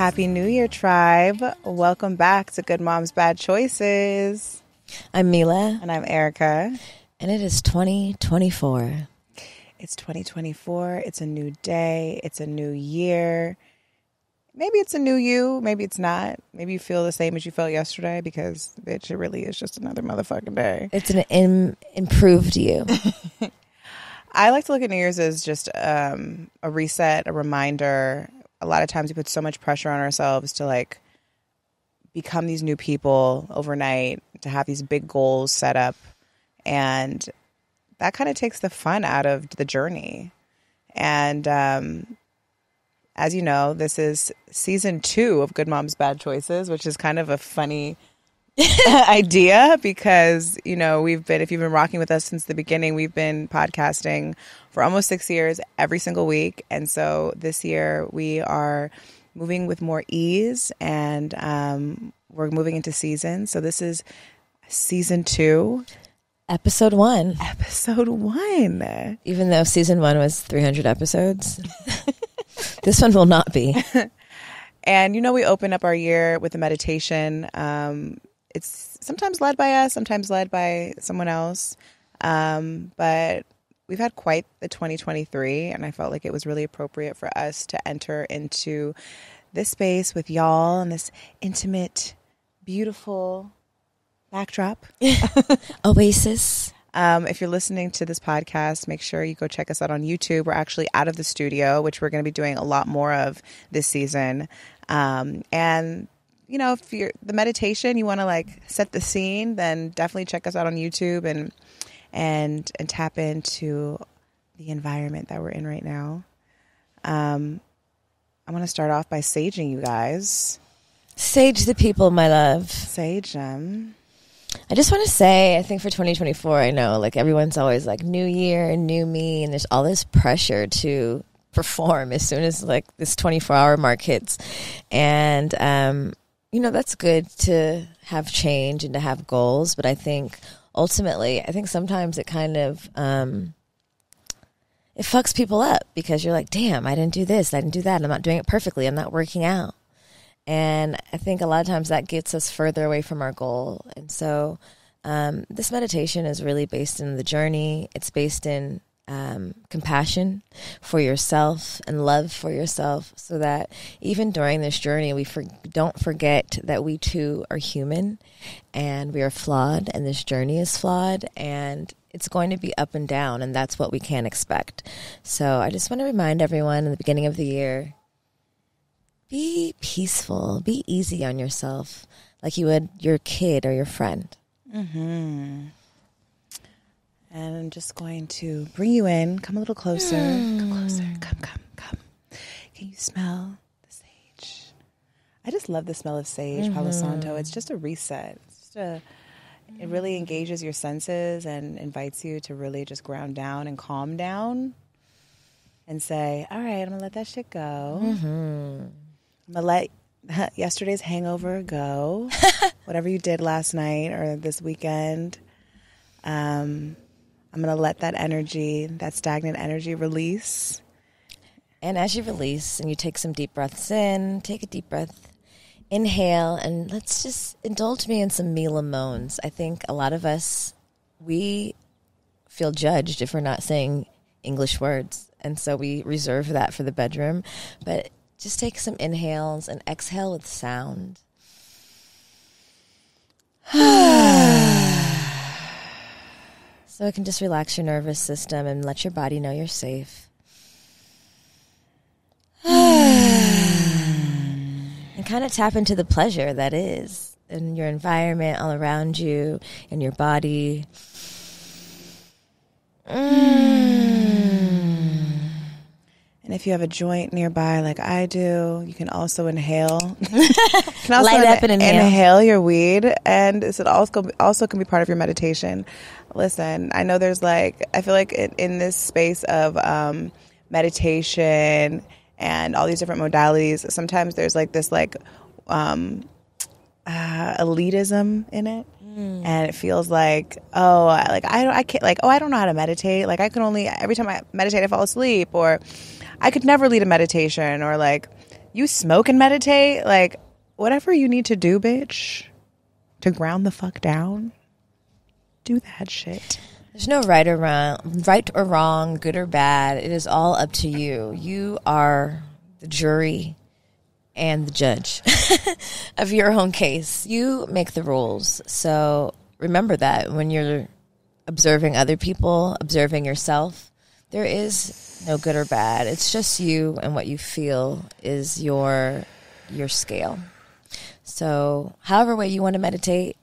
Happy New Year, tribe. Welcome back to Good Moms, Bad Choices. I'm Milah. And I'm Erica. And it is 2024. It's 2024. It's a new day. It's a new year. Maybe it's a new you. Maybe it's not. Maybe you feel the same as you felt yesterday because, bitch, it really is just another motherfucking day. It's an improved you. I like to look at New Year's as just a reset, a reminder. A lot of times we put so much pressure on ourselves to like become these new people overnight, to have these big goals set up. And that kind of takes the fun out of the journey. And as you know, this is season 2 of Good Moms, Bad Choices, which is kind of a funny idea because, you know, if you've been rocking with us since the beginning, we've been podcasting for almost 6 years every single week. And so this year we are moving with more ease and we're moving into seasons. So this is season 2. Episode 1. Episode 1. Even though season 1 was 300 episodes, this one will not be. And, you know, we open up our year with a meditation. It's sometimes led by us, sometimes led by someone else. But we've had quite the 2023, and I felt like it was really appropriate for us to enter into this space with y'all and this intimate, beautiful backdrop. Oasis. If you're listening to this podcast, make sure you go check us out on YouTube. We're actually out of the studio, which we're going to be doing a lot more of this season. And you know, if you're the meditation, you want to like set the scene, then definitely check us out on YouTube and tap into the environment that we're in right now. I want to start off by saging you guys. Sage the people, my love. Sage them. I just want to say, I think for 2024, I know like everyone's always like new year and new me, and there's all this pressure to perform as soon as like this 24-hour mark hits. And, you know, that's good to have change and to have goals. But I think ultimately, sometimes it kind of, it fucks people up because you're like, damn, I didn't do this. I didn't do that. I'm not doing it perfectly. I'm not working out. And I think a lot of times that gets us further away from our goal. And so this meditation is really based in the journey. It's based in compassion for yourself and love for yourself, so that even during this journey, we don't forget that we too are human and we are flawed, and this journey is flawed, and it's going to be up and down, and that's what we can expect. So I just want to remind everyone in the beginning of the year, be peaceful, be easy on yourself like you would your kid or your friend. Mm-hmm. And I'm just going to bring you in. Come a little closer. Come closer. Come. Can you smell the sage? I just love the smell of sage, Palo Santo. It's just a reset. It really engages your senses and invites you to really just ground down and calm down and say, all right, I'm going to let that shit go. Mm-hmm. I'm going to let yesterday's hangover go. Whatever you did last night or this weekend. I'm going to let that energy, that stagnant energy, release. And as you release and you take some deep breaths in, take a deep breath, inhale, and let's just indulge me in some Milah moans. I think a lot of us, we feel judged if we're not saying English words. And so we reserve that for the bedroom. But just take some inhales and exhale with sound. So it can just relax your nervous system and let your body know you're safe. And kind of tap into the pleasure that is in your environment, all around you, in your body. And if you have a joint nearby like I do, you can also inhale. Light up and inhale your weed. And it also can be part of your meditation. Listen, I know there's like, I feel like in this space of meditation and all these different modalities, sometimes there's like this like elitism in it. And it feels like, I can't, like, I don't know how to meditate. Like, I can only, every time I meditate, I fall asleep, or I could never lead a meditation, or like, You smoke and meditate? Like, whatever you need to do, bitch, to ground the fuck down, do that shit. There's no right or wrong, good or bad. It is all up to you. You are the jury and the judge of your own case. You make the rules. So remember that when you're observing other people, observing yourself, there is no good or bad. It's just you, and what you feel is your scale. So however way you want to meditate,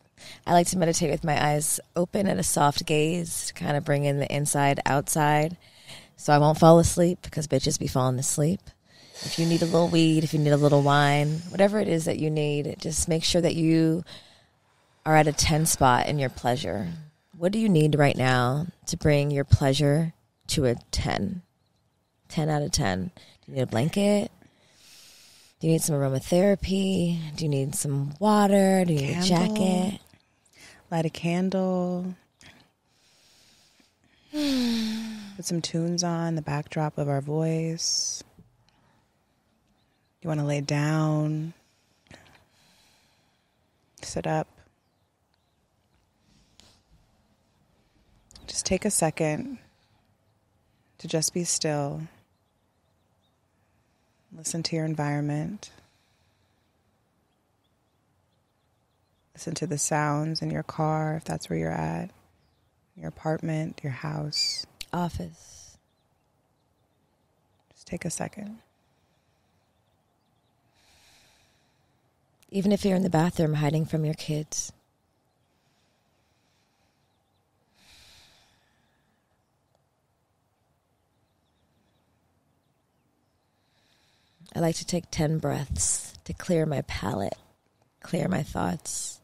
I like to meditate with my eyes open and a soft gaze to kind of bring in the inside, outside, so I won't fall asleep, because bitches be falling asleep. If you need a little weed, if you need a little wine, whatever it is that you need, just make sure that you are at a 10 spot in your pleasure. What do you need right now to bring your pleasure to a 10? 10 out of 10. Do you need a blanket? Do you need some aromatherapy? Do you need some water? Do you need a jacket? Light a candle. Put some tunes on, the backdrop of our voice. You want to lay down, sit up. Just take a second to just be still. Listen to your environment. Listen to the sounds in your car, if that's where you're at, your apartment, your house, office. Just take a second. Even if you're in the bathroom hiding from your kids. I like to take 10 breaths to clear my palate, clear my thoughts.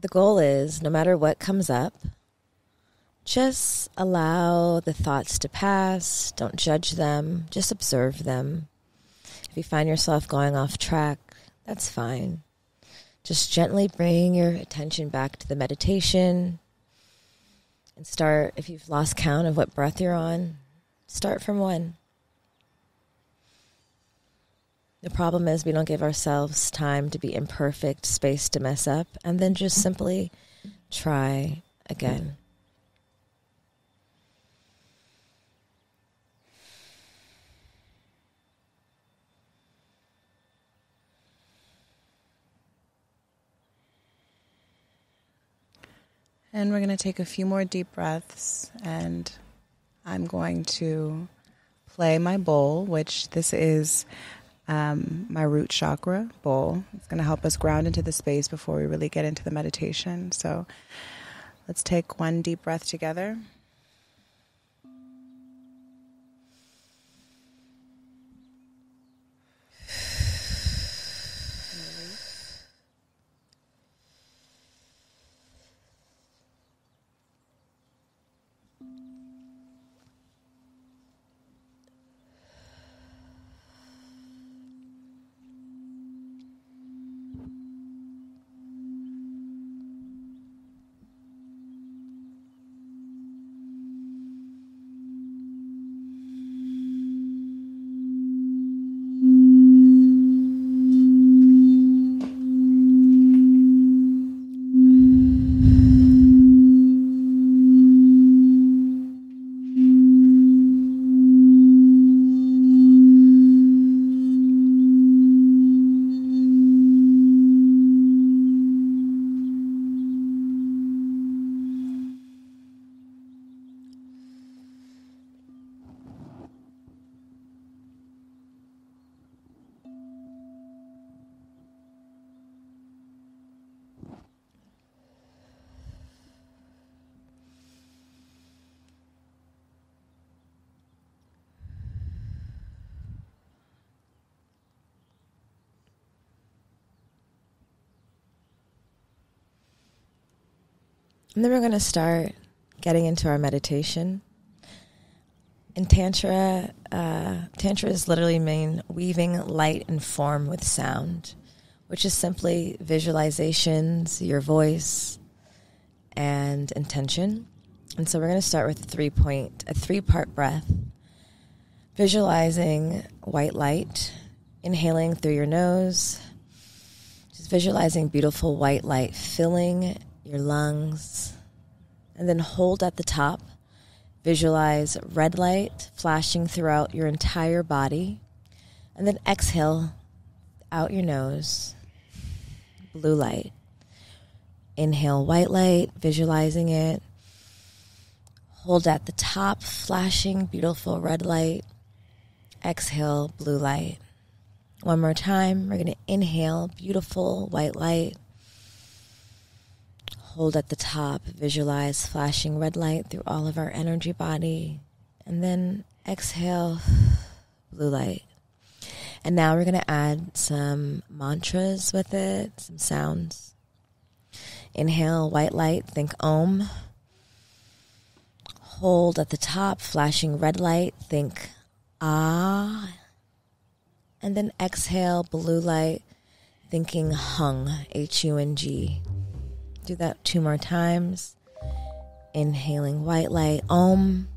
The goal is, no matter what comes up, just allow the thoughts to pass. Don't judge them. Just observe them. If you find yourself going off track, that's fine. Just gently bring your attention back to the meditation and start, if you've lost count of what breath you're on, start from 1. The problem is we don't give ourselves time to be imperfect, space to mess up, and then just simply try again. And we're going to take a few more deep breaths, and I'm going to play my bowl, which this is my root chakra bowl. It's going to help us ground into the space before we really get into the meditation. So let's take one deep breath together. And then we're going to start getting into our meditation. In Tantra, Tantra is literally mean weaving light and form with sound, which is simply visualizations, your voice, and intention. And so we're going to start with a three-part breath. Visualizing white light, inhaling through your nose, just visualizing beautiful white light filling your lungs, and then hold at the top. Visualize red light flashing throughout your entire body, and then exhale out your nose, blue light. Inhale white light, visualizing it. Hold at the top, flashing beautiful red light. Exhale blue light. One more time, we're going to inhale beautiful white light. Hold at the top, visualize flashing red light through all of our energy body, and then exhale, blue light. And now we're going to add some mantras with it, some sounds. Inhale, white light, think Om. Hold at the top, flashing red light, think Ah. And then exhale, blue light, thinking Hung, H-U-N-G. Do that 2 more times. Inhaling white light, Om.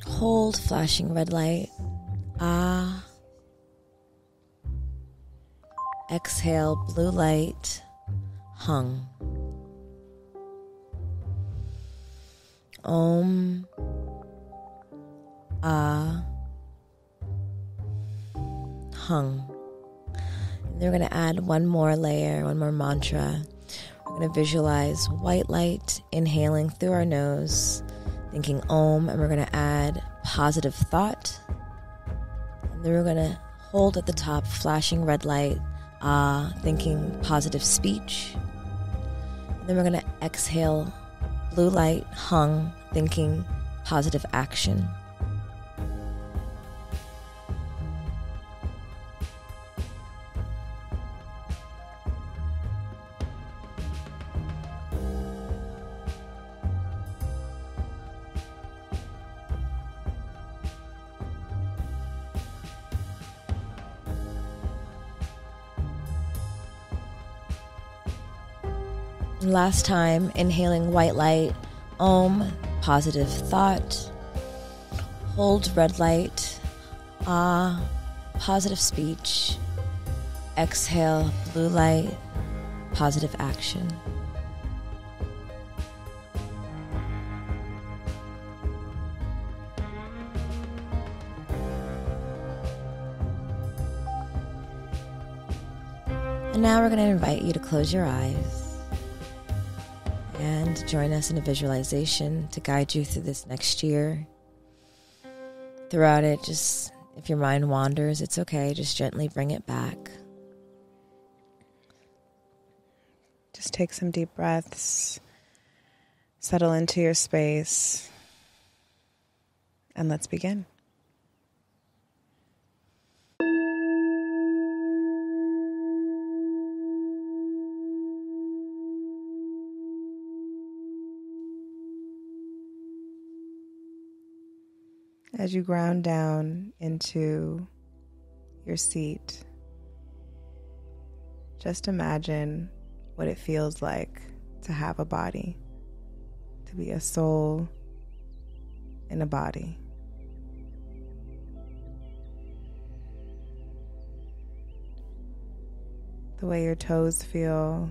Hold, flashing red light, Ah. Exhale, blue light, Hung. Om. Ah. Hung. And then we're going to add one more layer, one more mantra. We're going to visualize white light inhaling through our nose, thinking Om, and we're going to add positive thought. And then we're going to hold at the top, flashing red light, Ah, thinking positive speech. And then we're going to exhale blue light, Hung, thinking positive action. Last time, inhaling white light, Om, positive thought. Hold red light, Ah, positive speech. Exhale, blue light, positive action. And now we're going to invite you to close your eyes and join us in a visualization to guide you through this next year. Throughout it, just if your mind wanders, it's okay. Just gently bring it back. Just take some deep breaths, settle into your space, and let's begin. As you ground down into your seat, just imagine what it feels like to have a body, to be a soul in a body. The way your toes feel,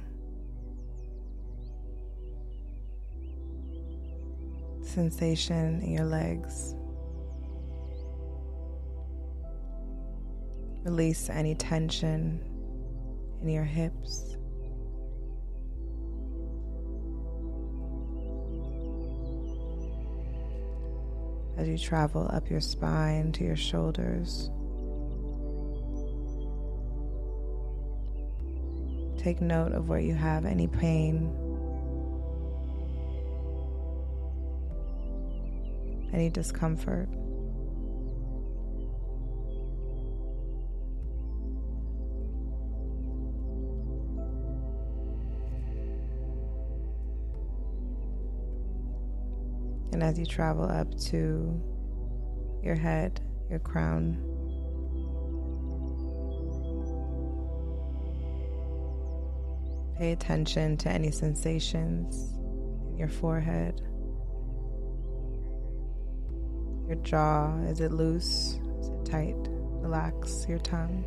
sensation in your legs. Release any tension in your hips. As you travel up your spine to your shoulders, take note of where you have any pain, any discomfort. And as you travel up to your head, your crown, pay attention to any sensations in your forehead. Your jaw, is it loose? Is it tight? Relax your tongue.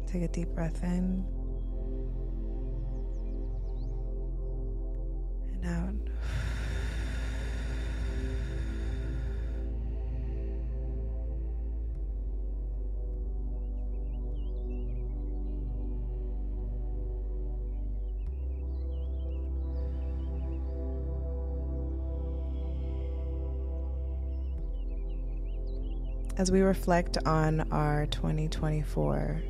Take a deep breath in and out. As we reflect on our 2024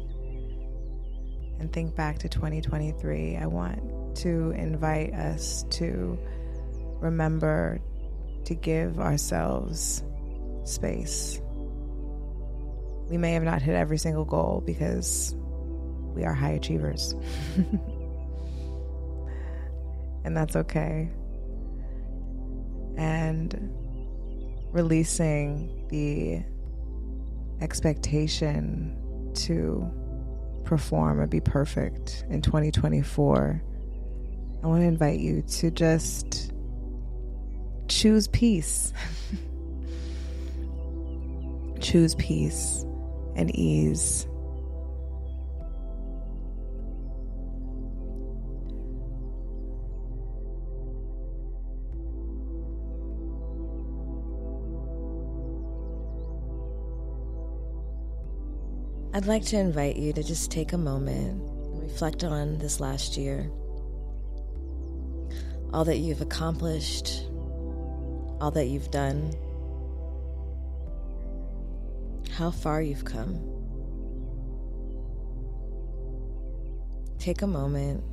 and think back to 2023, I want to invite us to remember to give ourselves space. We may have not hit every single goal because we are high achievers. And that's okay. And releasing the expectation to perform or be perfect in 2024, I want to invite you to just choose peace. Choose peace and ease. I'd like to invite you to just take a moment and reflect on this last year. All that you've accomplished, all that you've done, how far you've come. Take a moment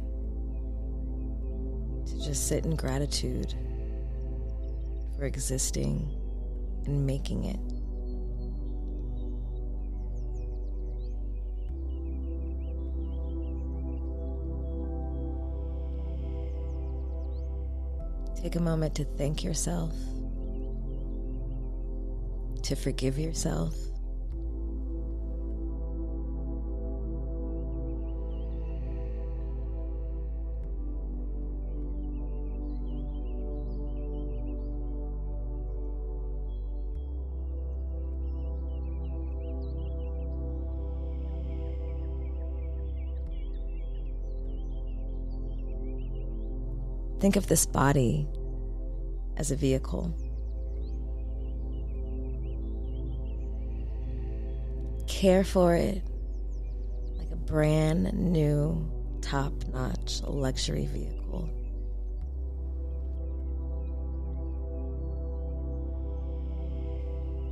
to just sit in gratitude for existing and making it. Take a moment to thank yourself, to forgive yourself. Think of this body as a vehicle. Care for it like a brand new, top-notch luxury vehicle.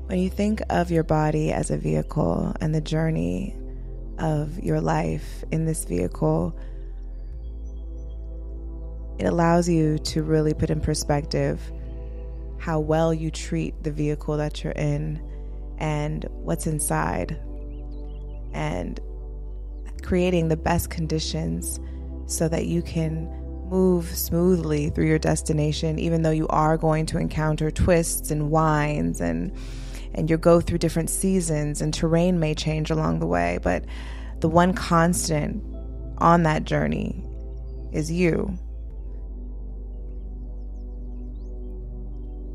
When you think of your body as a vehicle and the journey of your life in this vehicle, it allows you to really put in perspective how well you treat the vehicle that you're in and what's inside, and creating the best conditions so that you can move smoothly through your destination, even though you are going to encounter twists and winds and you'll go through different seasons and terrain may change along the way. But the one constant on that journey is you.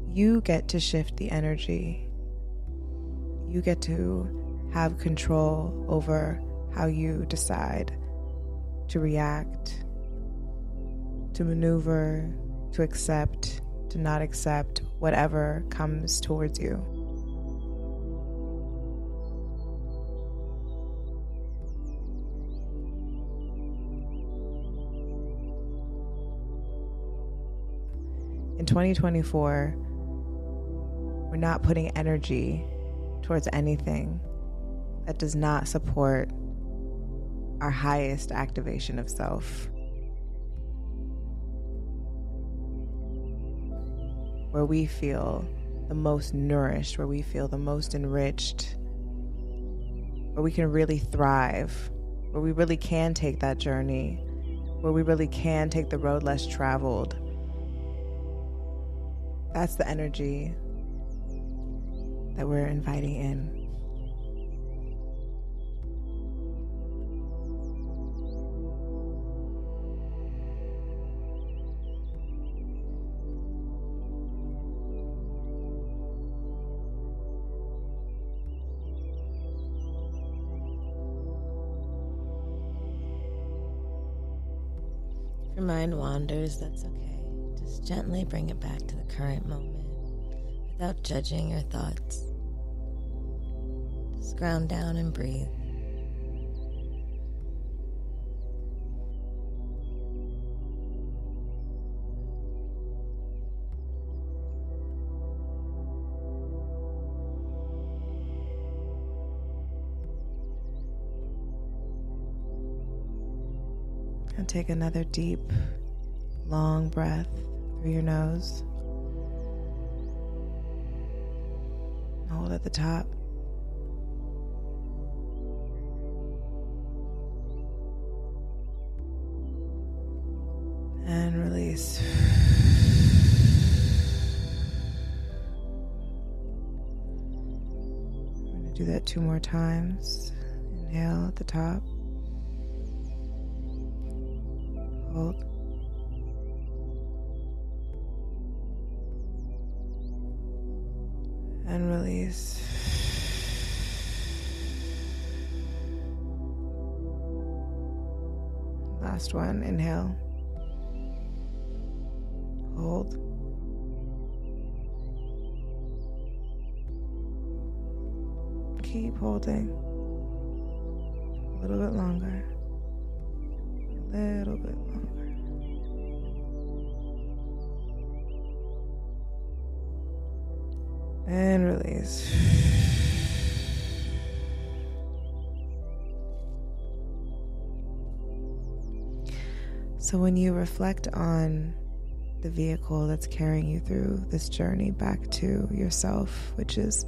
You get to shift the energy. You get to have control over how you decide to react, to maneuver, to accept, to not accept whatever comes towards you. In 2024, we're not putting energy towards anything that does not support our highest activation of self. Where we feel the most nourished, where we feel the most enriched, where we can really thrive, where we really can take that journey, where we really can take the road less traveled. That's the energy that we're inviting in. If your mind wanders, that's okay. Just gently bring it back to the current moment without judging your thoughts. Just ground down and breathe. And take another deep, long breath through your nose. Hold at the top. And release. We're going to do that 2 more times. Inhale at the top. Hold. And release. Last one, inhale. Hold. Keep holding. A little bit longer. A little bit longer. And release. So when you reflect on the vehicle that's carrying you through this journey back to yourself, which is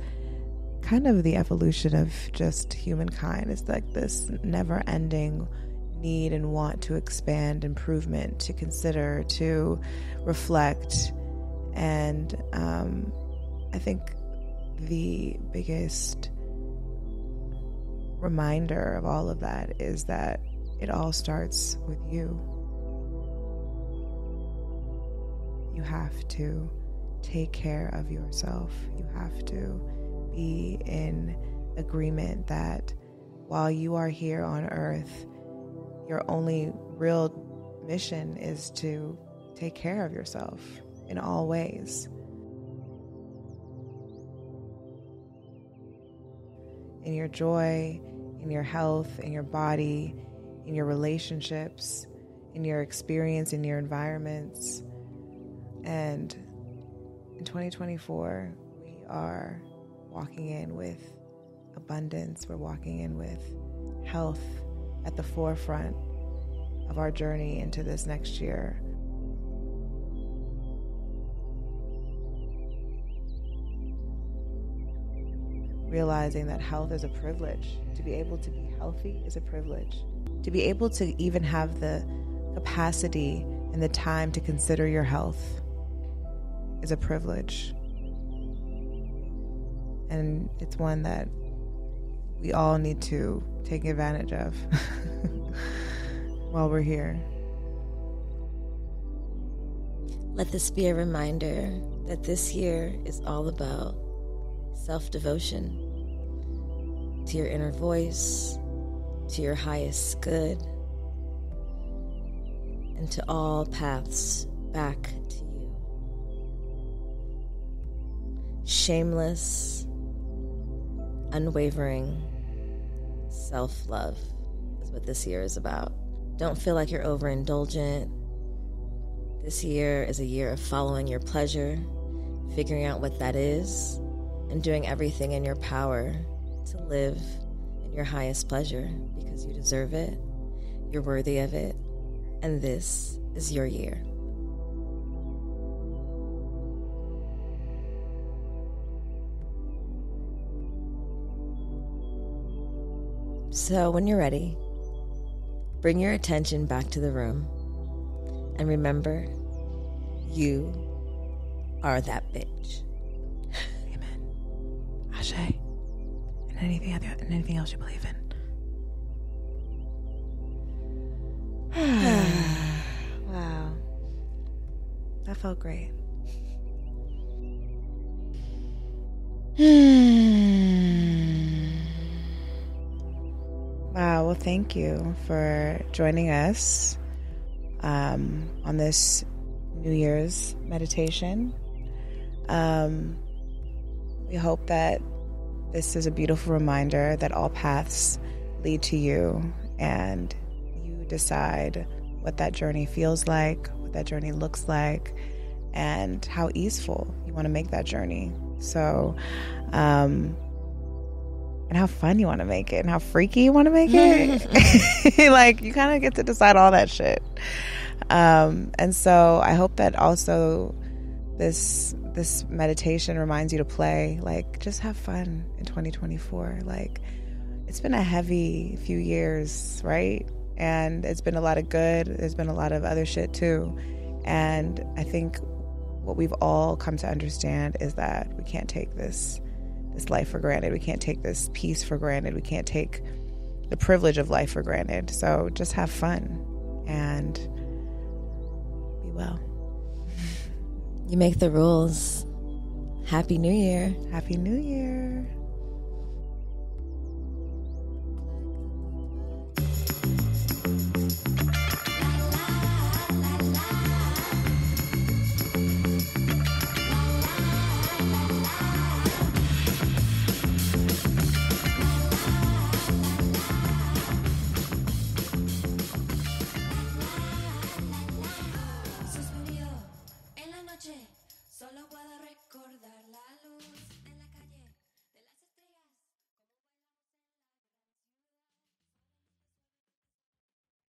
kind of the evolution of just humankind, it's like this never-ending need and want to expand, improvement, to consider, to reflect. And I think the biggest reminder of all of that is that it all starts with you. You have to take care of yourself. You have to be in agreement that while you are here on earth, your only real mission is to take care of yourself in all ways. In your joy, in your health, in your body, in your relationships, in your experience, in your environments. And in 2024, we are walking in with abundance. We're walking in with health at the forefront of our journey into this next year. Realizing that health is a privilege. To be able to be healthy is a privilege. To be able to even have the capacity and the time to consider your health is a privilege. And it's one that we all need to take advantage of while we're here. Let this be a reminder that this year is all about self-devotion to your inner voice, to your highest good, and to all paths back to you. Shameless, unwavering self-love is what this year is about. Don't feel like you're overindulgent. This year is a year of following your pleasure, figuring out what that is, and doing everything in your power to live in your highest pleasure, because you deserve it, you're worthy of it, and this is your year. So when you're ready, bring your attention back to the room and remember, you are that bitch. Amen. Ashe. And anything else you believe in. Wow. That felt great. Wow. Well, thank you for joining us on this New Year's meditation. We hope that this is a beautiful reminder that all paths lead to you, and you decide what that journey feels like, what that journey looks like, and how easeful you want to make that journey. So, and how fun you want to make it, and how freaky you want to make it. Like, you kind of get to decide all that shit. And so I hope that also this meditation reminds you to play, like, just have fun in 2024. Like, it's been a heavy few years, right? And it's been a lot of good. There's been a lot of other shit too. And I think what we've all come to understand is that we can't take this life for granted. We can't take this peace for granted. We can't take the privilege of life for granted. So just have fun and be well. You make the rules. Happy New Year. Happy New Year. Solo puedo recordar.